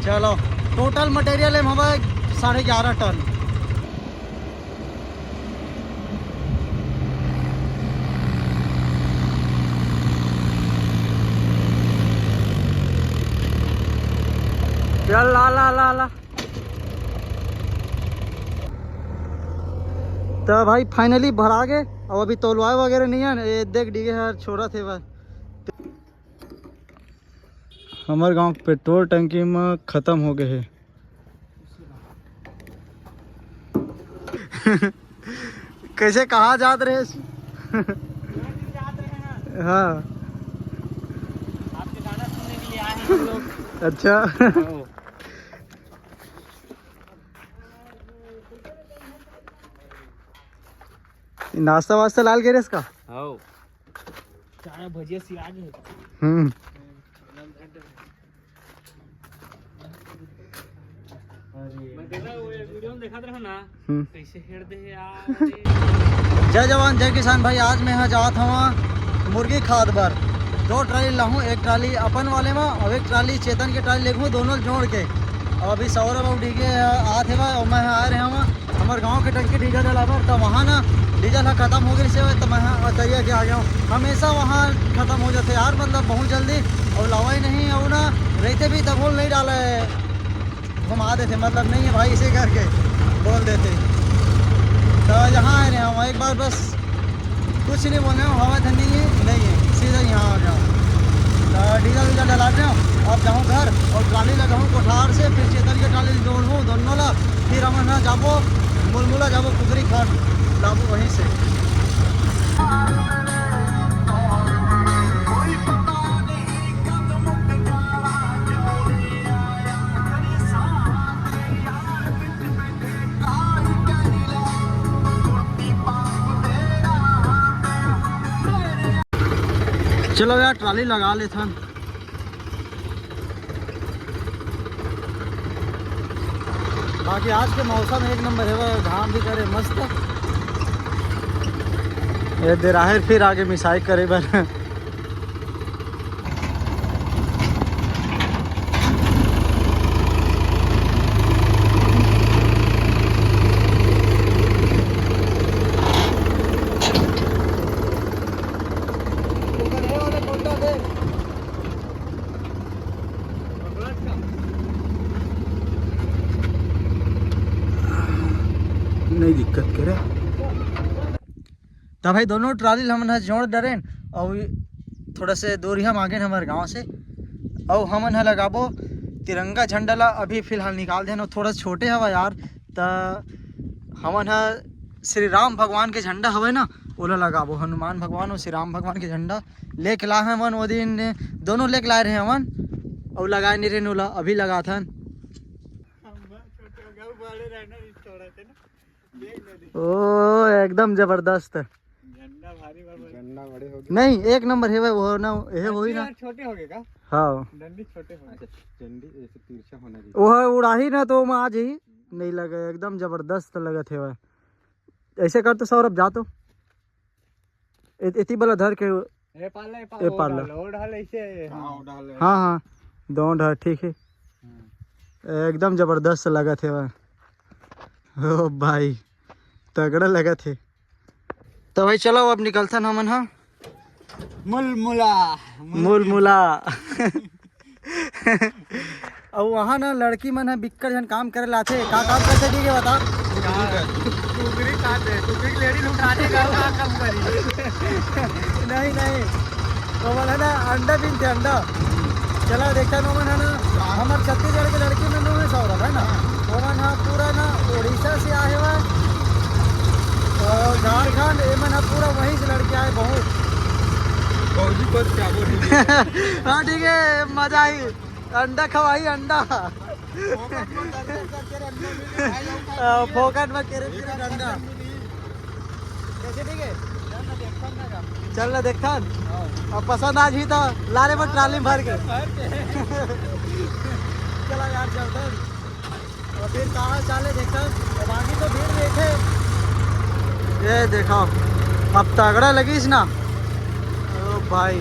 चलो total material है हमारा 11.5 टन। चल ला ला ला ला। तो भाई फाइनली भरा गए। अब अभी तोलवाए वगैरह नहीं है। ये देख डी यार छोड़ा थे भाई। हमारे गांव पेट्रोल टंकी में खत्म हो गए है। कैसे कहाँ जात रहे? हाँ आपके गाना सुनने के लिए आए हैं हम लोग। अच्छा। नाश्ता वास्ता लाल गिरेस का। आओ चाय भजिया सी आ गए। मैं देखा वो वीडियो में देखा था ना कैसे हेड दे यार। जय जवान जय किसान भाई। आज मैं यहाँ जात हूँ मुर्गी खाद बर। 2 ट्राली लाहूँ, एक ट्राली अपन वाले में और एक ट्राली चेतन की ट्राली लेखूँ, दोनों जोड़ के। अब अभी सौरभ और डीजे आते हुआ और मैं आ रहे हूँ हमारे गांव के टंकी डीजल डलावर। तो वहाँ ना डीजल खत्म हो गई से तो मैं तैयार के आ गया हूँ। हमेशा वहाँ ख़त्म हो जाते यार, मतलब बहुत जल्दी। और लावा ही नहीं और ना रहते भी तब नहीं डाला है, घुमा देते, मतलब नहीं है भाई इसे करके बोल देते। तो यहाँ आ रहे हैं हम एक बार, बस कुछ नहीं बोल रहे हो, हवा ठंडी नहीं है, सीधा यहाँ आ जाओ। तो डीजल वीजल डला रहे हो, अब जाऊँ घर और ट्राली लगाऊँ कोठार से, फिर चेतन के ट्राली जोड़ूँ दोनों ला, फिर हम ना जाबो मुलमुला जाबो पुकरी खान लाबो वहीं से। चलो यार ट्राली लगा लेते हैं। बाकी आज के मौसम एक नंबर है, वह घाम भी करे मस्त। ये देराहिर फिर आगे मिसाई करे बन। नहीं दिक्कत करे। तो भाई दोनों ट्राली हम जोड़ डरे और थोड़ा से दूर ही हम आगे हमारे गांव से। और हमन है लगाबो तिरंगा झंडा ला अभी फिलहाल निकाल देना, थोड़ा छोटे हवा यार। तो हमन है श्री राम भगवान के झंडा हवे ना, ओला लगाबो। हनुमान भगवान और श्री राम भगवान के झंडा लेके ला है मन। वो दिन दोनों लेके लाए रहे हमन और लगाए नहीं रहे ओला, अभी लगा था। ओ एकदम जबरदस्त। झंडा भारी झंडा बड़े हो गए। नहीं एक नंबर है वो ना, ये हो ही ना छोटे हो गए का। हाँ डंडी छोटे हो गए। डंडी ऐसे तिरछा होना चाहिए। वो उड़ाही ना तो मैं आज ही नहीं लगे, एकदम जबरदस्त लगे थे वह। ऐसे कर तो सौरभ जा तो इतनी बला धर के ए पाला ऐसे। हाँ हाँ दौड़ है ठीक है, एकदम जबरदस्त लगा थे वह। ओ भाई तगड़ा लगा थे। तो भाई चलो अब निकलता ना मन। हाँ मुलमुला मुलमुला। और वहाँ ना लड़की मन है बिक्कर जन काम करे लाते। का काम करते ठीक है बता। टुकड़ी काटे टुकड़ी लेडी उठाने का काम करी। नहीं नहीं वो मन है ना अंडा बीनते अंडा। चला देखता नो मन है ना हमारे छत्तीसगढ़ के लड़की में नो है सौरभ है ना, वो मन हाँ पूरा ना उड़ीसा से आए हुआ और झारखंड ये मन पूरा वहीं से लड़के आए बहुत। हाँ ठीक है मजा आई, अंडा खवाई अंडा। फोकट में केरे अंडा कैसे ठीक है। चल ना देखता अब पसंद आज ही तो लारे में ट्राली भर के। चला यार चलते और फिर कहाँ चाले देखता। बाकी तो भीड़ देखे ये देखो अब तगड़ा लगी ना। ओ भाई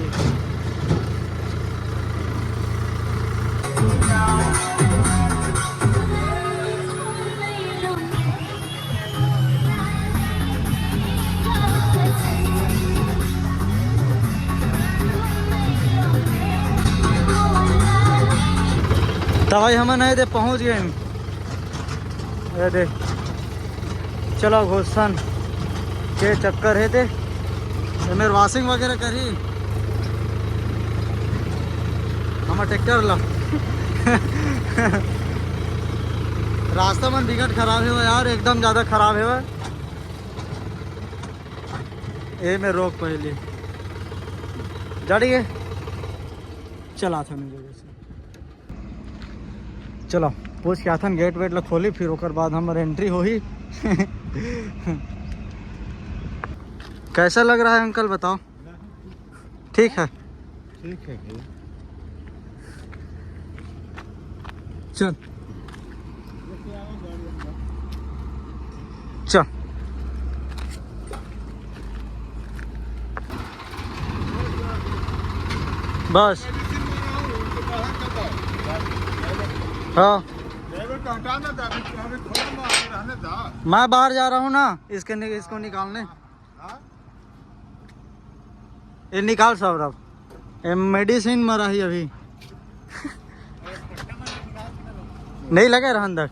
दवाई हम नहीं दे पहुंच गए ये दे। चलो घोषण के चक्कर है थे मेरे वॉशिंग वगैरह करी हम ट्रैक्टर ला रास्ता में टिकट खराब है यार, एकदम ज़्यादा खराब है। ये में रोक पहले जड़िए चला था मेरे जगह से। चलो पूछ क्या था गेट वेट ला खोली, फिर ओकर बाद हमारे एंट्री हो ही कैसा लग रहा है अंकल बताओ? ठीक है ठीक है। चल चल बस हाँ मैं बाहर जा रहा हूँ ना, इसको निकालने। ये निकाल सब ये मेडिसिन मरा ही अभी नहीं लगे रहा अंदर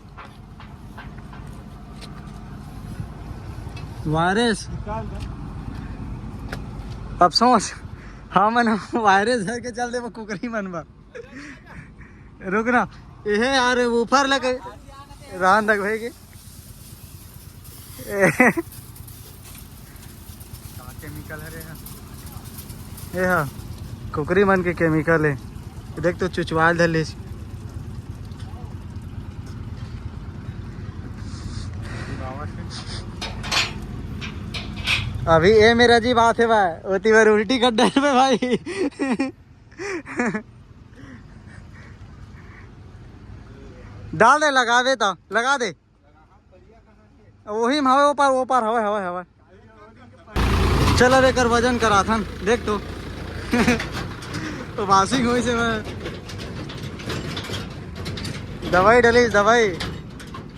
वायरस। अब समझ हाँ मन वायरस है के चलते वो कुकरी मनवा रुक ना ये यार ऊपर लगे रान तक भाई के केमिकल है ये हाँ कुकरी मन के केमिकल है। देख तो चुचवाल धले अभी ये मेरा जी बात है भाई होती बार उल्टी कर डर में भाई डाल दे लगावे तो लगा दे वही में हवा वो पार हवा हवा हवा। चल अब एक वजन करा था देख तो वाशिंग हुई से मैं दवाई डली दवाई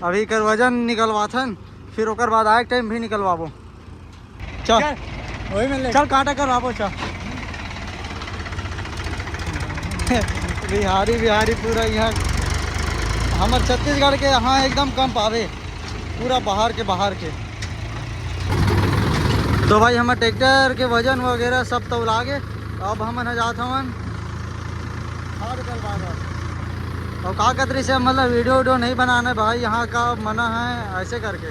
अभी कर वजन निकलवा था फिर ओकर बाद आए टाइम भी निकलवाबो। चल वही में चल कांटा कर वापो चल बिहारी बिहारी पूरा यहाँ हमारे छत्तीसगढ़ के यहाँ एकदम कम पावे पूरा बाहर के। तो भाई हमारे ट्रैक्टर के वजन वगैरह सब तो लागे अब हम न जात हवन खाद करवा और का कतरी से मतलब वीडियो नहीं बनाना भाई, यहाँ का मना है ऐसे करके।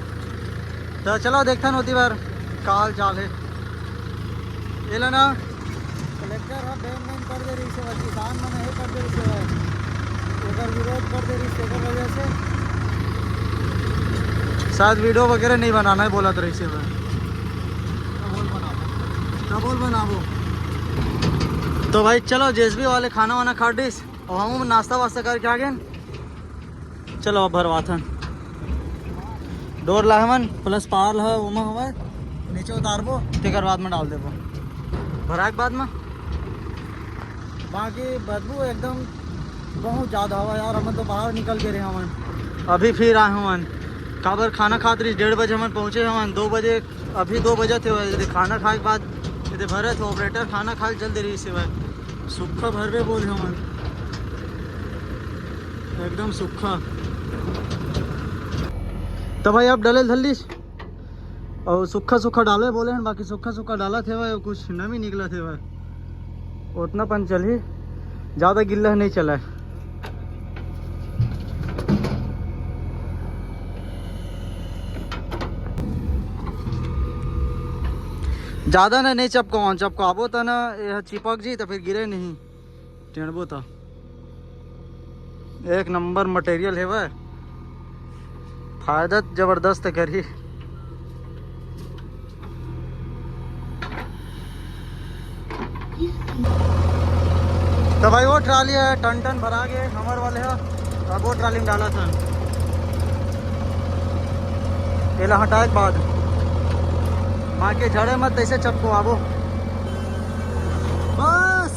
तो चलो देखते हैं होती बार का हाल चाल है ये ना कलेक्टर है बैन कर दे रही से किसान मन नहीं कर दे रही से अगर विरोध कर दे रही से वजह से शायद वीडियो वगैरह नहीं बनाना है बोला तो रही से बोल बनाबो। तो भाई चलो जेसबी वाले खाना वाना खा डिस और हम नाश्ता वास्ता करके आ गए। चलो अब भरवाथन डोर लाहमन प्लस पार है उमा हवा नीचे उतारबो तेकर बाद में डाल देबो भरा के बाद में। बाकी बदबू एकदम बहुत ज़्यादा हवा यार, हम तो बाहर निकल के रहे हमन अभी फिर आए हमन काबर खाना खाते रही 1:30 बजे हमन पहुँचे हमन 2 बजे अभी 2 बजे थे खाना खाए के बाद ये भरे थे ऑपरेटर खाना खा चल दे रही से भाई सूखा भरवे बोले हमन एकदम सूखा। तो भाई अब डले धल्लीस और सूखा डाले बोले हैं, बाकी सूखा डाला थे भाई कुछ नमी निकला थे भाई उतना पन चल ही ज़्यादा गिल्ला नहीं चला है। ज़्यादा नहीं चपकाबो तो ना यह चिपक जी तो फिर गिरे नहीं टेढ़बो तो एक नंबर मटेरियल है वह फायदा जबरदस्त करी। तो भाई वो ट्राली है टन भरा गए हमार वाले है अब वो ट्राली में डाला था केला हटाए के बाद माँ के झड़े मत ऐसे चपको आबो बस।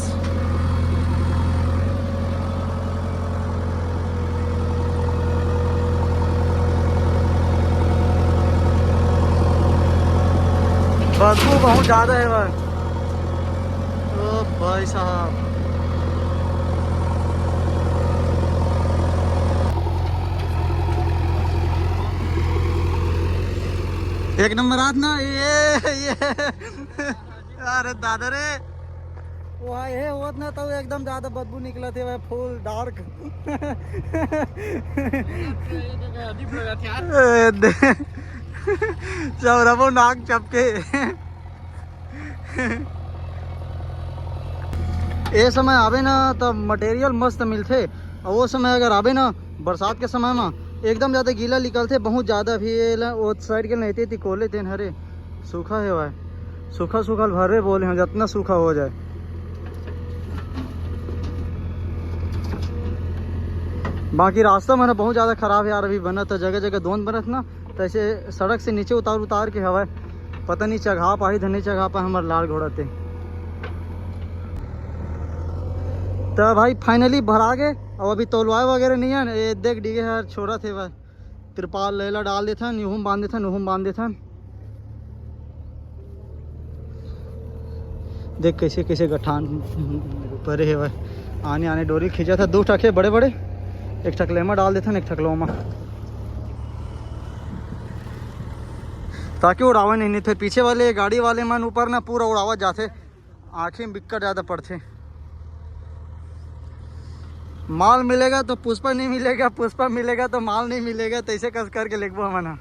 बदबू बहुत ज़्यादा है भाई ओ भाई साहब एक नंबर हाथ ना ये अरे दादा रे वहाँ ये होत ना तो एकदम ज्यादा बदबू निकला थे वह फुल डार्क चौरबो नाक चपके ये समय आवे ना तो मटेरियल मस्त मिलते और वो समय अगर आवे ना बरसात के समय में एकदम ज़्यादा गीला निकलते बहुत ज़्यादा भी वो साइड के नहीं थी कोले थे हरे सूखा है वह सूखा सूखा भरे बोले हैं जितना सूखा हो जाए। बाकी रास्ता मैंने बहुत ज़्यादा ख़राब है यार अभी बना तो जगह जगह धुंध बनत ना तो ऐसे सड़क से नीचे उतार उतार के हवा पता नहीं चढ़ा पाही धनी चढ़ा पा हमारे लाल घोड़ा थे। तो भाई फाइनली भरा गए और अभी तोलवाए वगैरह नहीं है ये देख डिगे यार छोड़ा थे भाई तिरपाल लेला डाल देता यूँ बांध देता यूँ बांध देता देख कैसे कैसे गठान परे है भाई आने आने डोरी खींचा था 2 ठके बड़े बड़े एक ठकलेमा डाल देता एक ठकलोमा ताकि उड़ावा नहीं फिर पीछे वाले गाड़ी वाले मन ऊपर ना पूरा उड़ावा जाते आँखें बिक्कट ज़्यादा पड़ते। माल मिलेगा तो पुष्पा नहीं मिलेगा पुष्पा मिलेगा तो माल नहीं मिलेगा तो ऐसे कस करके लिखबो मना।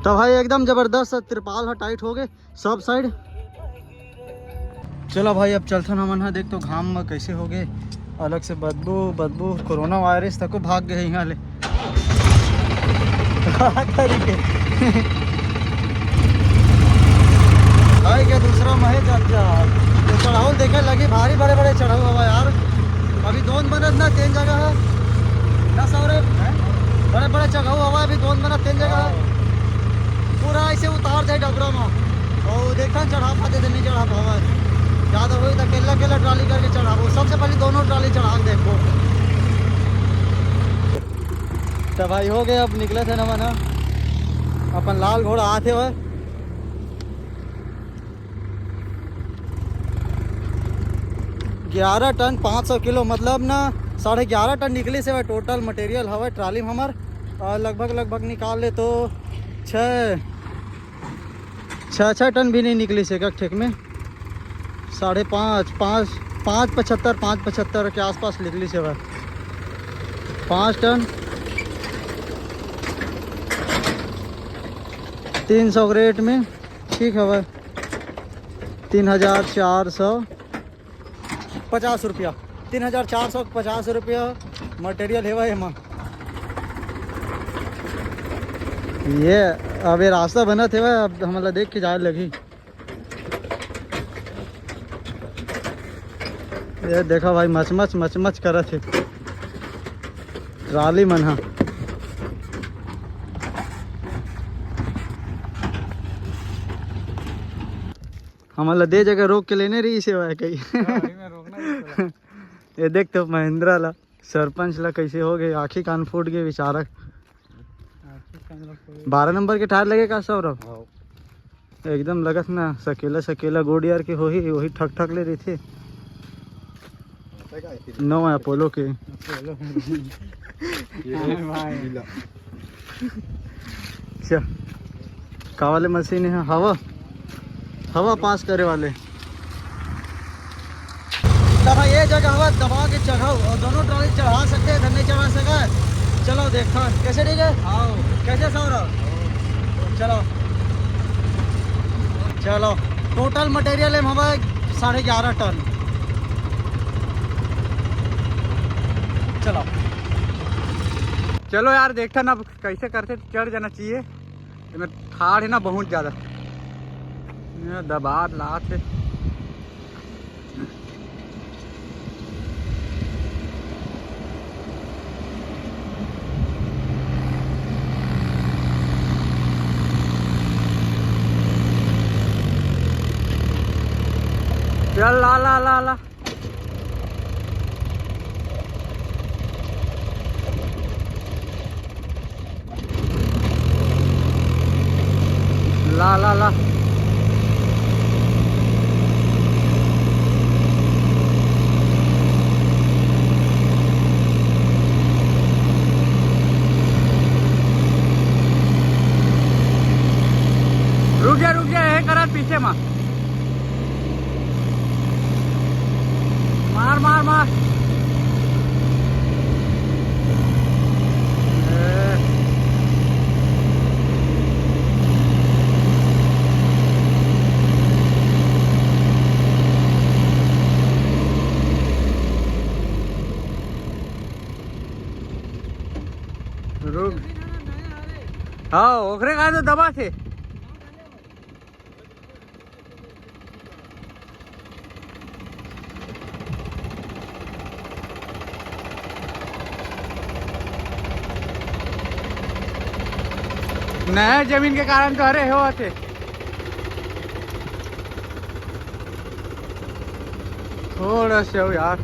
तो भाई एकदम जबरदस्त तिरपाल है टाइट हो गए सब साइड। चलो भाई अब चलता ना मन देख तो घाम में कैसे हो गए अलग से बदबू बदबू कोरोना वायरस तक भाग गए यहाँ ले भाई क्या दूसरा महे चाचा तो चढ़ाव देखे लगी भारी बड़े बड़े चढ़ाव हवा यार अभी दोन बनत ना 3 जगह है ना सौरे बड़े बड़े चढ़ाव हवा अभी 2 बनत 3 जगह है पूरा ऐसे उतार दे डबरा में और देखा चढ़ा पाते थे नहीं चढ़ा पावा ज़्यादा हुई तो केला केला ट्राली करके चढ़ाबो सबसे पहले दोनों ट्राली चढ़ा देखो। तो भाई हो गए अब निकले थे ना मना अपन लाल घोड़ा आते हुए 11 टन 500 किलो मतलब ना 11.5 टन निकली से टोटल मटेरियल हवा ट्राली में हमार और लगभग निकाल ले तो 6 टन भी नहीं निकली से ठेक में 5.75 के आसपास निकली से वह 5 टन 300 रेट में ठीक है वह 3,450 रुपया 3,450 रुपया मटेरियल है वह माँ ये अब ये रास्ता बना थे वह अब हमारा देख के जाए लगी ये देखा भाई मच कर थे ट्राली मन हाँ हमारा दे जगह रोक के लेने रही से वह कहीं ये देख तो महिंद्रा ला सरपंच ला कैसे हो गए आँखी कान फूट गए बेचारा 12 नंबर के टायर लगे का सौरभ एकदम लगत ना सकेला गोडियार के हो ही वही ठक ठक ले रही थी 9 अपोलो के क्या का वाले मशीन है हवा पास करे वाले तब ये जगह हवा दबा के चढ़ाओ और दोनों ट्रॉली चढ़ा सकते हैं नहीं चढ़ा सका चलो देखो कैसे ठीक है आओ कैसे सौरभ चलो टोटल मटेरियल है हमारा 11.5 टन चलो यार देखता ना कैसे करते चढ़ जाना चाहिए इसमें ठाड़ है ना बहुत ज़्यादा दबा लात है चल ला ला ला ला ला ला ला रुक हाँ ओखरे का तो दबा थे नया जमीन के कारण तो अरे हो थे थोड़ा से हो यार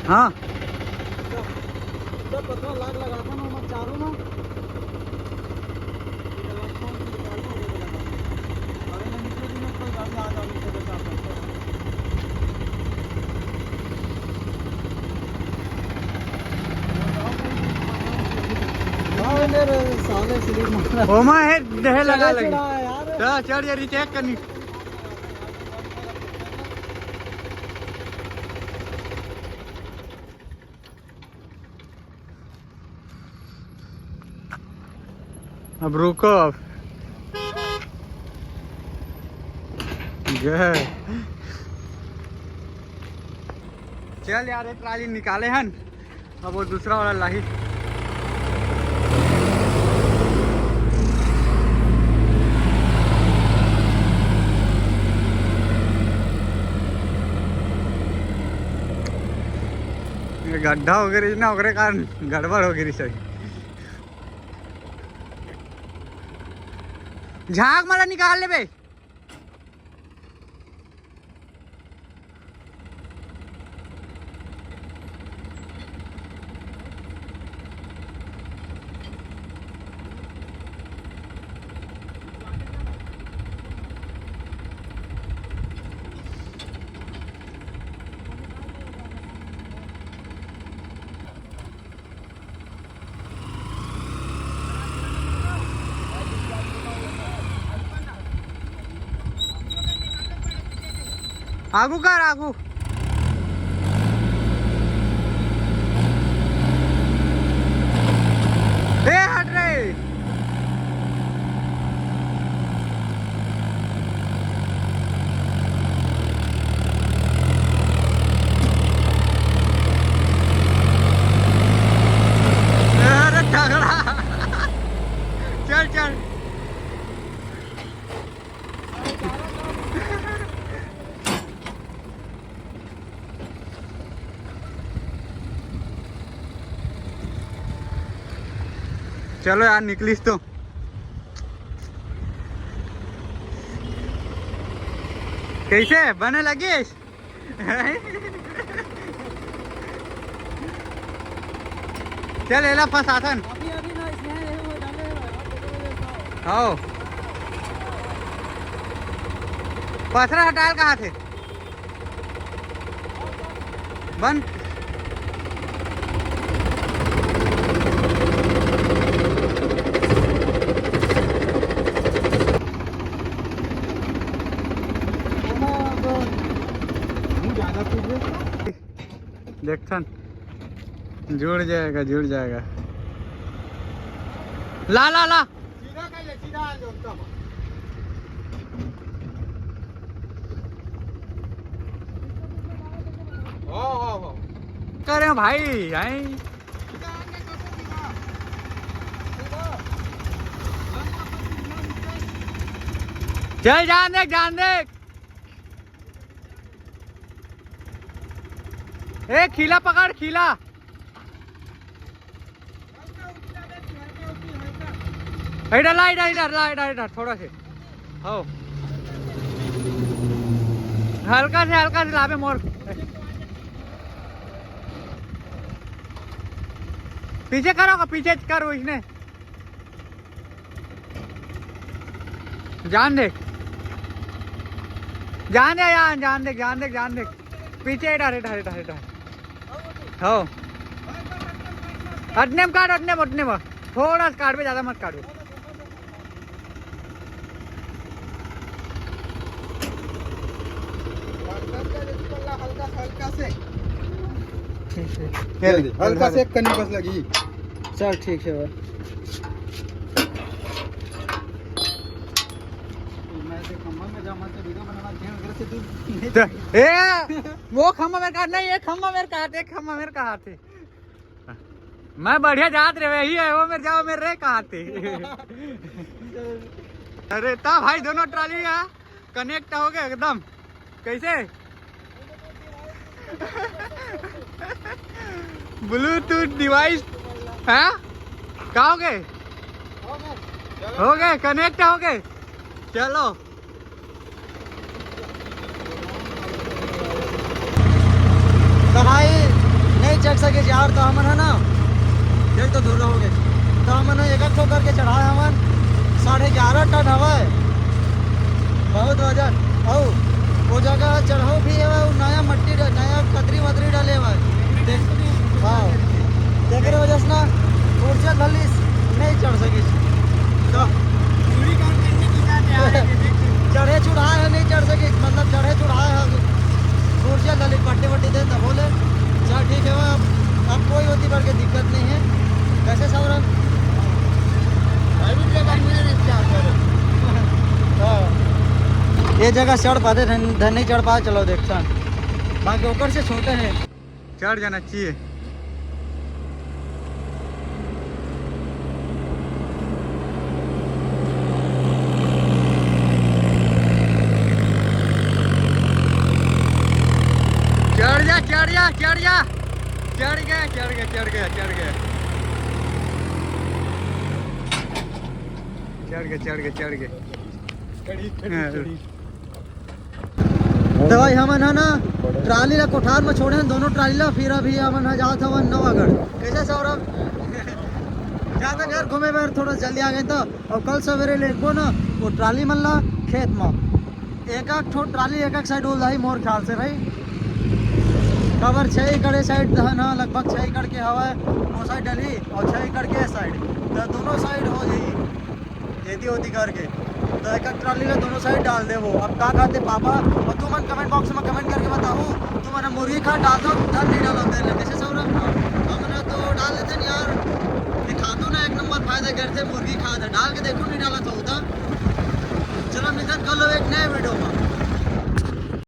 हाँ जब पत्थर लाग लगाता ना मैं चारों ना साले स्लिप ओमा है दह लगा लगी यार चल यार चेक करनी अब रुको अब चल यार एक ट्राली निकाले हन अब वो दूसरा वाला लाही गड्ढा हो गई ना ओकरे कारण गड़बड़ हो गई सही झाग माला निकाल ले बे आगू कर आगू ए हट रे अरे तगड़ा चल चल चलो यार निकलीस तो कैसे बने लगे चल एला फसाथन हाँ पथरा हटाल कहाँ थे बंद देखथन जुड़ जाएगा जुड़ जाएगा ला ला ला सीधा कर सीधा आ जाओ ओ करे भाई आई चल जान देख ए खीला पकड़ खीला इधर ला इधर थोड़ा से हो हल्का से लावे मोर पीछे करो इसने जान देख पीछे इधर हो अटने में काट अटने में थोड़ा सा काट पे ज्यादा मत काटो हल्का से करनी बस लगी चल ठीक है मैं कमर में जामा से वीडियो बनाना तो, ए वो खम्मा मेरे का नहीं, एक खम्मा मेरे का हाथ, एक खम्मा मेरे का हाथ है। मैं बढ़िया जात रे वही है, वो मेरे जाओ मेरे रे का हाथ है। अरे ता भाई दोनों ट्राली यहाँ कनेक्ट हो गए एकदम। कैसे ब्लूटूथ डिवाइस है क्या हो गए, हो गए कनेक्ट हो गए। चलो तो भाई नहीं चढ़ सके यार, तो हमन है ना एक तो दूर हो गए, तो हमन एक ठो करके चढ़ाए हमन 11.5 टन हवा है, बहुत वजन। और वो जगह चढ़ाओ भी है, वो नया मट्टी नया कतरी वतरी डाले हुआ है देख। हाँ देख रहे वजह से ना ऊर्जा धली नहीं चढ़ सकी, तो चढ़े चुढ़ाए है नहीं चढ़ सकी, मतलब चढ़े चुढ़ाए है ऊर्जा धली पट्टी वट्टी दे तब बोले चल ठीक है। अब कोई होती बढ़ के दिक्कत नहीं है। कैसे सौरभ ये जगह चढ़ पाते धन नहीं चढ़ पाए, चलो देखता बाकी ऊपर से छोटे हैं, चढ़ जाना चाहिए। चढ़ जा चढ़ जा चढ़ जा, चढ़ गया चढ़ गया चढ़ गया चढ़ गया चढ़ गया चढ़ गया चढ़ गया। तो भाई हमन है ना ट्राली ला कोठार में छोड़े हैं दोनों ट्राली ला, फिर अभी हमन है जात हवन नवागढ़। कैसे सौरभ ज्यादा घर घूमे बार थोड़ा जल्दी आ गए तो, और कल सवेरे लेको ना वो ट्राली मन ला खेत में एक ठो ट्राली एक साइड उल रही मोर ख्याल से भाई कवर 6 एकड़ साइड है ना, लगभग 6 एकड़ के हवा है वो साइड डली और 6 एकड़ के साइड, तो दोनों साइड हो जाएगी खेती होती करके, तो एक ट्राली में दोनों साइड डाल दे वो। अब क्या खाते पापा, और तुम कमेंट बॉक्स में कमेंट करके बताओ तुम्हारा मुर्गी खाद डाल दो धन नहीं डालो तेरे कैसे सौरभ। हमने तो डाल देते न यार, दिखा दो ना एक नंबर फायदा करते मुर्गी खाद डाल के देखो नहीं डाला तो होता। चलो निकल कर लो एक नए वीडियो में।